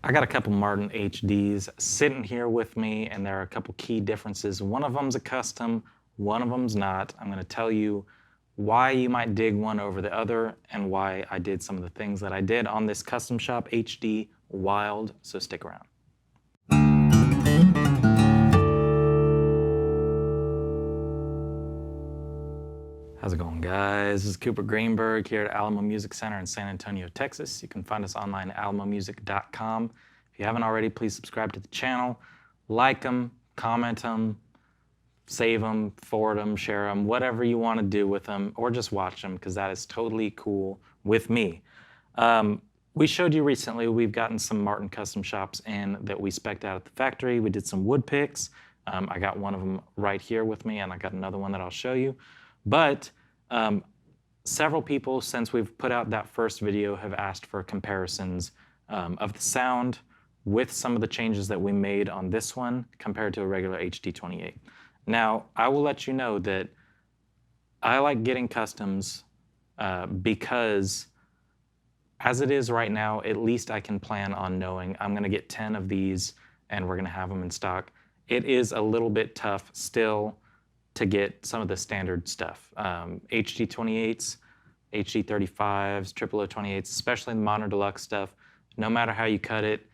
I got a couple Martin HDs sitting here with me, and there are a couple key differences. One of them's a custom, one of them's not. I'm going to tell you why you might dig one over the other and why I did some of the things that I did on this custom shop HD Wild, so stick around. How's it going, guys? This is Cooper Greenberg here at Alamo Music Center in San Antonio, Texas. You can find us online at alamomusic.com. If you haven't already, please subscribe to the channel, like them, comment them, save them, forward them, share them, whatever you want to do with them, or just watch them, because that is totally cool with me. We showed you recently, we've gotten some Martin custom shops in that we spec'd out at the factory. We did some wood picks. I got one of them right here with me, and I got another one that I'll show you. But several people, since we've put out that first video, have asked for comparisons of the sound with some of the changes that we made on this one compared to a regular HD-28. Now, I will let you know that I like getting customs because as it is right now, at least I can plan on knowing I'm going to get 10 of these and we're going to have them in stock. It is a little bit tough still to get some of the standard stuff. HD-28s, HD-35s, 0028s, especially the Modern Deluxe stuff, no matter how you cut it,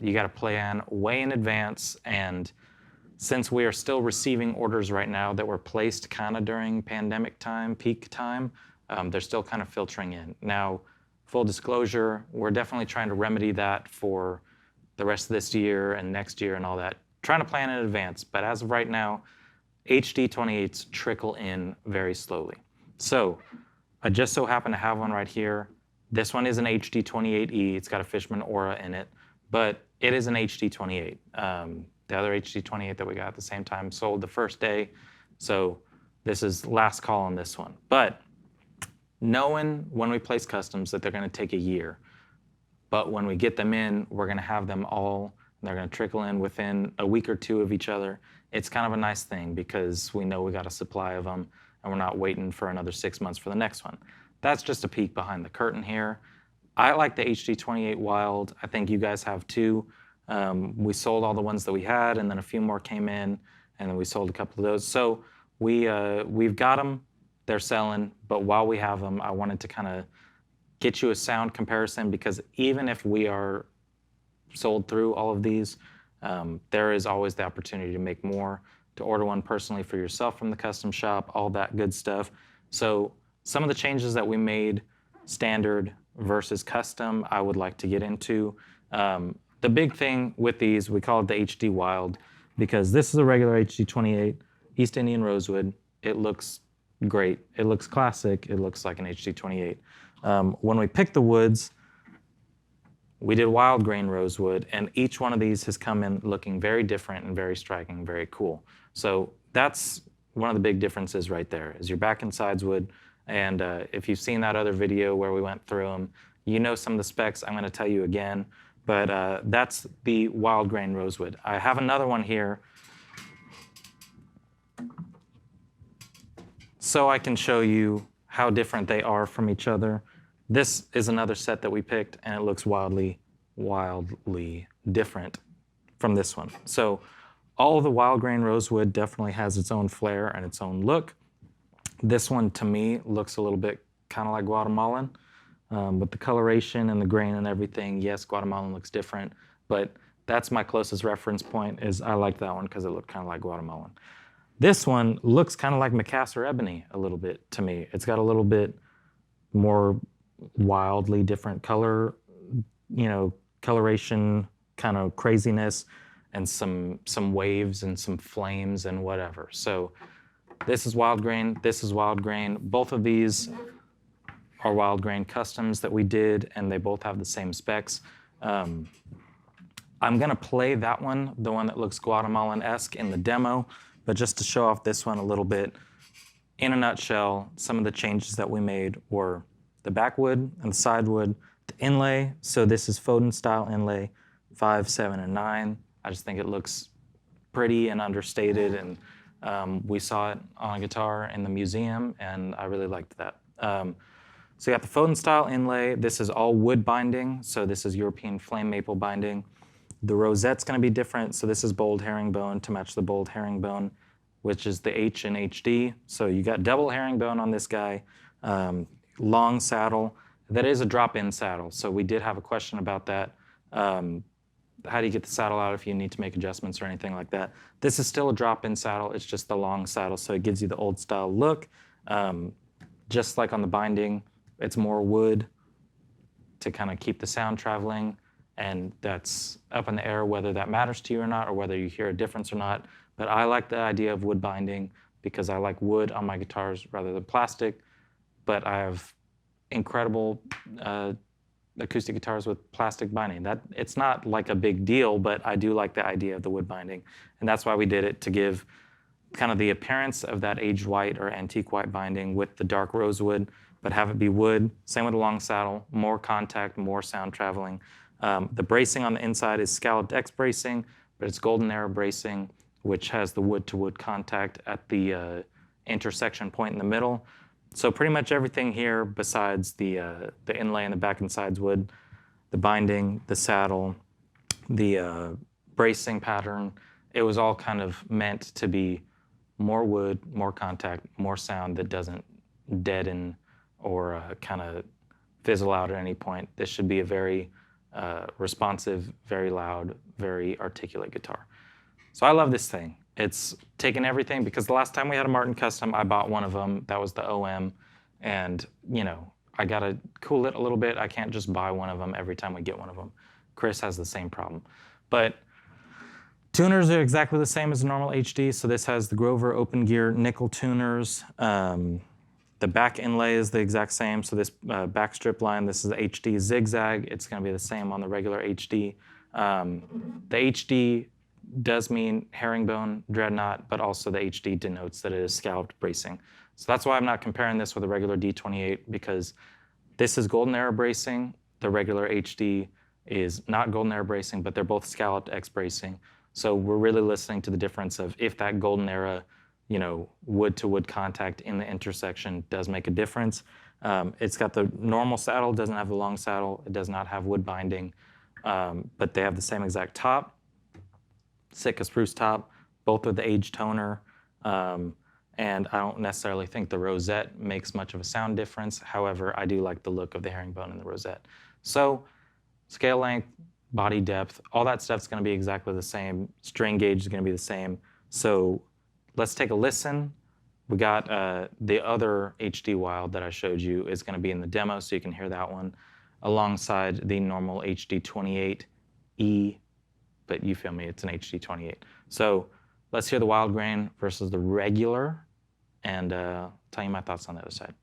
you got to plan way in advance. And since we are still receiving orders right now that were placed kind of during pandemic time, peak time, they're still kind of filtering in. Now, full disclosure, we're definitely trying to remedy that for the rest of this year and next year and all that. Trying to plan in advance, but as of right now, HD-28s trickle in very slowly. So I just so happen to have one right here. This one is an HD-28E. It's got a Fishman Aura in it, but it is an HD-28. The other HD-28 that we got at the same time sold the first day, so this is last call on this one. But knowing when we place customs that they're going to take a year, but when we get them in, we're going to have them all, and they're going to trickle in within a week or two of each other. It's kind of a nice thing because we know we got a supply of them and we're not waiting for another 6 months for the next one. That's just a peek behind the curtain here. I like the HD-28 Wild. I think you guys have too. We sold all the ones that we had, and then a few more came in, and then we sold a couple of those. So we've got them. They're selling, but while we have them, I wanted to kind of get you a sound comparison, because even if we are sold through all of these, there is always the opportunity to make more, to order one personally for yourself from the custom shop, all that good stuff. So some of the changes that we made standard versus custom, I would like to get into. The big thing with these, we call it the HD Wild, because this is a regular HD-28, East Indian Rosewood. It looks great. It looks classic. It looks like an HD-28. When we picked the woods, we did wild grain rosewood, and each one of these has come in looking very different and very striking, very cool. So that's one of the big differences right there, is your back and sides wood. And if you've seen that other video where we went through them, you know some of the specs. I'm going to tell you again, but that's the wild grain rosewood. I have another one here so I can show you how different they are from each other. This is another set that we picked, and it looks wildly different from this one. So all of the wild grain rosewood definitely has its own flair and its own look. This one, to me, looks a little bit kind of like Guatemalan. With the coloration and the grain and everything, yes, Guatemalan looks different, but that's my closest reference point, is I like that one because it looked kind of like Guatemalan. This one looks kind of like Macassar ebony a little bit to me. It's got a little bit more wildly different color, coloration, kind of craziness, and some waves and some flames and whatever. So this is wild grain, this is wild grain. Both of these are wild grain customs that we did, and they both have the same specs. I'm gonna play that one, the one that looks Guatemalan-esque, in the demo, but just to show off this one a little bit, in a nutshell, some of the changes that we made were the backwood and the sidewood, the inlay. So this is Foden style inlay, 5, 7, and 9. I just think it looks pretty and understated, and we saw it on a guitar in the museum, and I really liked that. So you got the Foden style inlay. This is all wood binding. So this is European flame maple binding. The rosette's going to be different. So this is bold herringbone to match the bold herringbone, which is the H in HD. So you got double herringbone on this guy, long saddle. That is a drop-in saddle. So we did have a question about that. How do you get the saddle out if you need to make adjustments or anything like that? This is still a drop-in saddle. It's just the long saddle, so it gives you the old style look. Just like on the binding, it's more wood to kind of keep the sound traveling, and that's up in the air whether that matters to you or not, or whether you hear a difference or not. But I like the idea of wood binding because I like wood on my guitars rather than plastic. But I have incredible acoustic guitars with plastic binding. That it's not like a big deal, but I do like the idea of the wood binding, and that's why we did it, to give kind of the appearance of that aged white or antique white binding with the dark rosewood, but have it be wood. Same with the long saddle, more contact, more sound traveling. The bracing on the inside is scalloped X bracing, but it's golden era bracing, which has the wood-to-wood contact at the intersection point in the middle. So pretty much everything here besides the inlay and the back and sides wood, the binding, the saddle, the bracing pattern, it was all kind of meant to be more wood, more contact, more sound that doesn't deaden or kind of fizzle out at any point. This should be a very responsive, very loud, very articulate guitar. So I love this thing. It's taken everything, because the last time we had a Martin Custom, I bought one of them. That was the OM. And, you know, I got to cool it a little bit. I can't just buy one of them every time we get one of them. Chris has the same problem. But tuners are exactly the same as a normal HD. So this has the Grover open gear nickel tuners. The back inlay is the exact same. So this back strip line, this is HD zigzag. It's going to be the same on the regular HD. The HD does mean herringbone dreadnought, but also the HD denotes that it is scalloped bracing. So that's why I'm not comparing this with a regular D28, because this is golden era bracing. The regular HD is not golden era bracing, but they're both scalloped X bracing. So we're really listening to the difference of if that golden era, you know, wood to wood contact in the intersection does make a difference. It's got the normal saddle, doesn't have the long saddle. It does not have wood binding, but they have the same exact top. Sitka spruce top, both with the aged toner, and I don't necessarily think the rosette makes much of a sound difference. However, I do like the look of the herringbone in the rosette. So scale length, body depth, all that stuff's going to be exactly the same. String gauge is going to be the same. So let's take a listen. We got the other HD Wild that I showed you is going to be in the demo, so you can hear that one, alongside the normal HD-28E, but you feel me, it's an HD-28. So let's hear the wild grain versus the regular, and tell you my thoughts on the other side.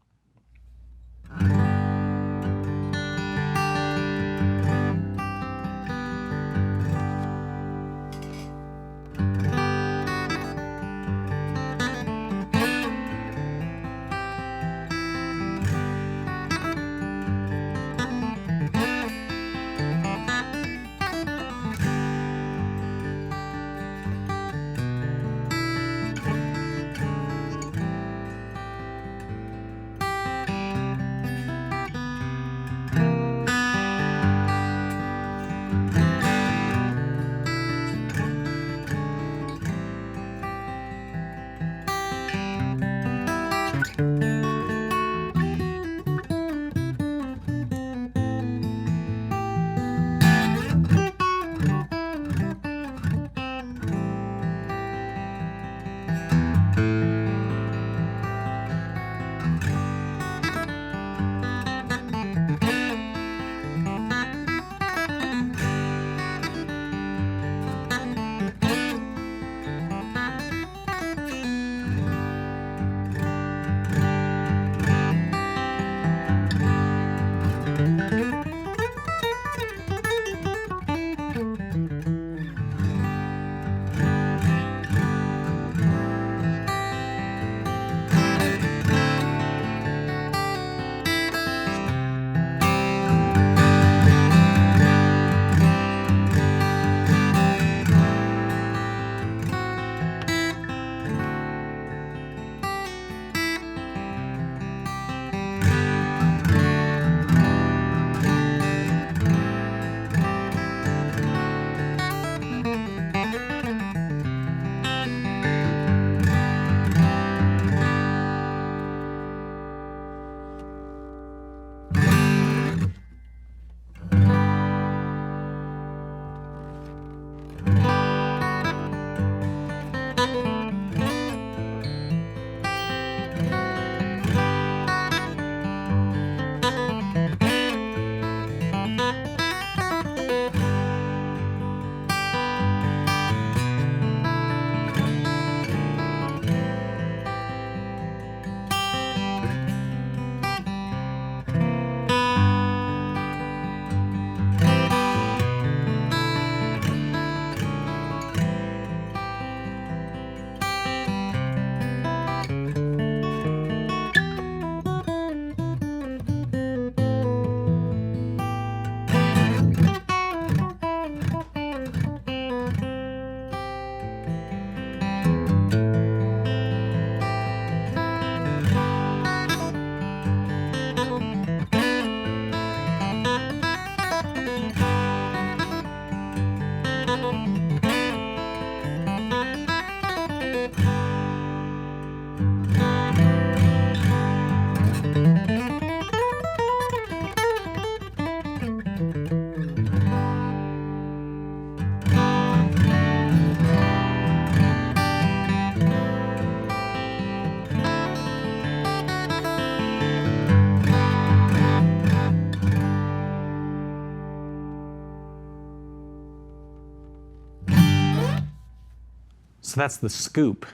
So that's the scoop.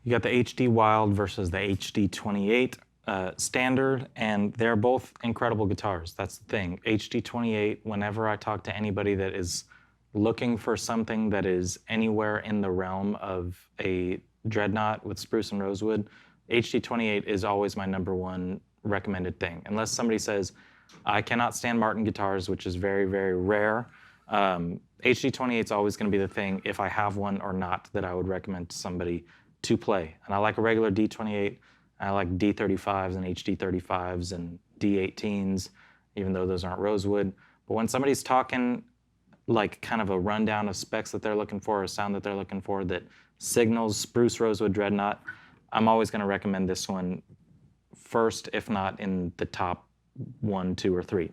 You got the HD Wild versus the HD-28 standard, and they're both incredible guitars. That's the thing. HD-28, whenever I talk to anybody that is looking for something that is anywhere in the realm of a dreadnought with spruce and rosewood, HD-28 is always my #1 recommended thing. Unless somebody says, I cannot stand Martin guitars, which is very, very rare. HD-28 is always going to be the thing, if I have one or not, that I would recommend to somebody to play. And I like a regular D28. I like D35s and HD35s and D18s, even though those aren't rosewood. But when somebody's talking like kind of a rundown of specs that they're looking for, or sound that they're looking for that signals spruce rosewood dreadnought, I'm always going to recommend this one first, if not in the top 1, 2, or 3.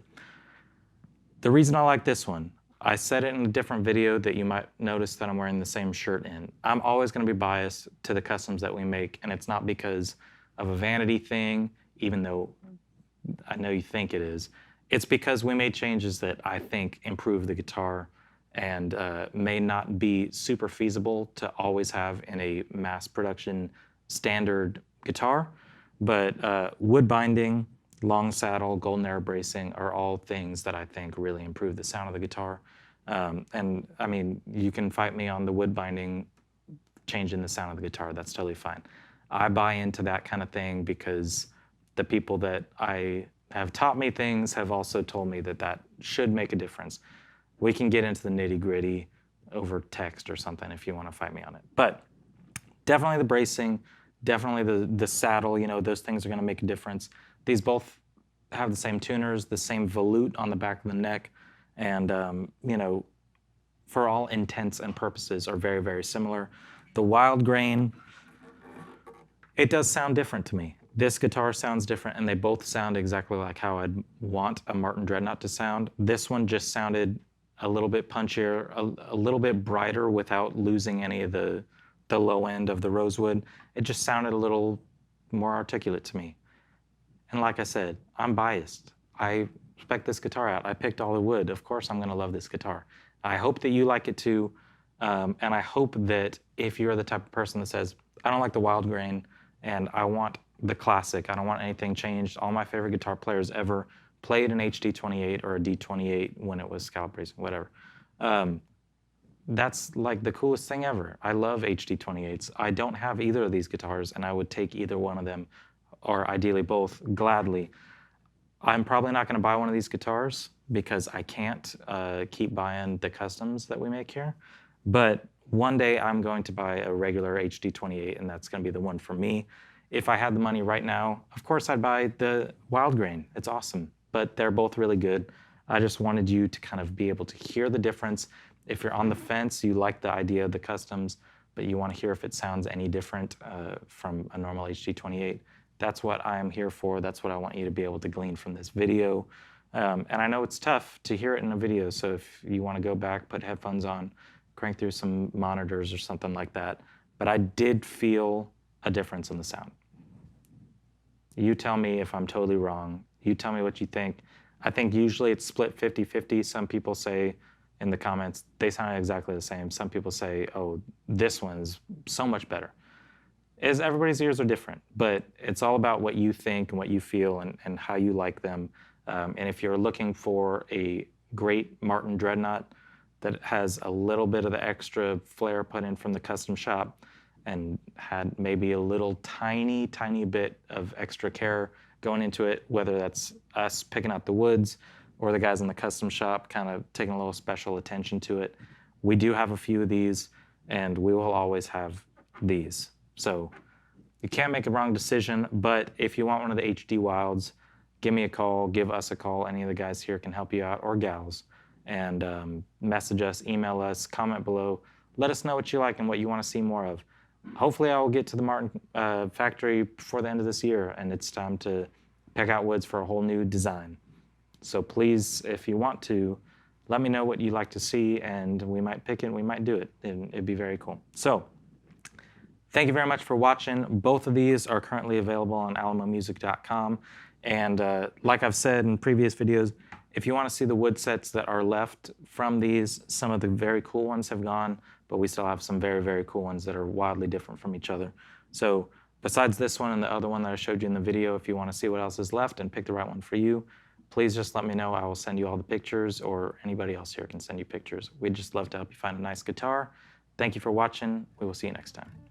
The reason I like this one, I said it in a different video that you might notice that I'm wearing the same shirt in. I'm always going to be biased to the customs that we make, and it's not because of a vanity thing, even though I know you think it is. It's because we made changes that I think improve the guitar and may not be super feasible to always have in a mass production standard guitar, but wood binding, long saddle, golden arrow bracing are all things that I think really improve the sound of the guitar. And I mean, you can fight me on the wood binding changing the sound of the guitar. That's totally fine. I buy into that kind of thing because the people that I have taught me things have also told me that that should make a difference. We can get into the nitty gritty over text or something if you want to fight me on it. But definitely the bracing, definitely the saddle, you know, those things are going to make a difference. These both have the same tuners, the same volute on the back of the neck, and you know, for all intents and purposes are very, very similar. The wild grain, it does sound different to me. This guitar sounds different, and they both sound exactly like how I'd want a Martin Dreadnought to sound. This one just sounded a little bit punchier, a little bit brighter without losing any of the low end of the rosewood. It just sounded a little more articulate to me. And like I said, I'm biased. I spec'd this guitar out. I picked all the wood. Of course I'm going to love this guitar. I hope that you like it too. And I hope that if you're the type of person that says, I don't like the wild grain and I want the classic, I don't want anything changed. All my favorite guitar players ever played an HD-28 or a D28 when it was scallop bracing, whatever. That's like the coolest thing ever. I love HD-28s. I don't have either of these guitars, and I would take either one of them, or ideally both, gladly. I'm probably not going to buy one of these guitars because I can't keep buying the customs that we make here. But one day I'm going to buy a regular HD-28, and that's going to be the one for me. If I had the money right now, of course I'd buy the wild grain. It's awesome, but they're both really good. I just wanted you to kind of be able to hear the difference. If you're on the fence, you like the idea of the customs, but you want to hear if it sounds any different from a normal HD-28, that's what I'm here for. That's what I want you to be able to glean from this video. And I know it's tough to hear it in a video, so if you want to go back, put headphones on, crank through some monitors or something like that. But I did feel a difference in the sound. You tell me if I'm totally wrong. You tell me what you think. I think usually it's split 50-50. Some people say in the comments, they sound exactly the same. Some people say, oh, this one's so much better. Everybody's ears are different, but it's all about what you think and what you feel and how you like them. And if you're looking for a great Martin Dreadnought that has a little bit of the extra flair put in from the custom shop and had maybe a little tiny bit of extra care going into it, whether that's us picking out the woods or the guys in the custom shop kind of taking a little special attention to it. We do have a few of these, and we will always have these. So you can't make a wrong decision, but if you want one of the HD Wilds, give me a call, give us a call. Any of the guys here can help you out, or gals. and message us, email us, comment below. Let us know what you like and what you want to see more of. Hopefully I will get to the Martin factory before the end of this year, and it's time to pick out woods for a whole new design. So please, if you want to, let me know what you'd like to see, and we might pick it, and we might do it, and it'd be very cool. So thank you very much for watching. Both of these are currently available on alamomusic.com. And like I've said in previous videos, if you want to see the wood sets that are left from these, some of the very cool ones have gone, but we still have some very, very cool ones that are wildly different from each other. So besides this one and the other one that I showed you in the video, if you want to see what else is left and pick the right one for you, please just let me know. I will send you all the pictures, or anybody else here can send you pictures. We'd just love to help you find a nice guitar. Thank you for watching. We will see you next time.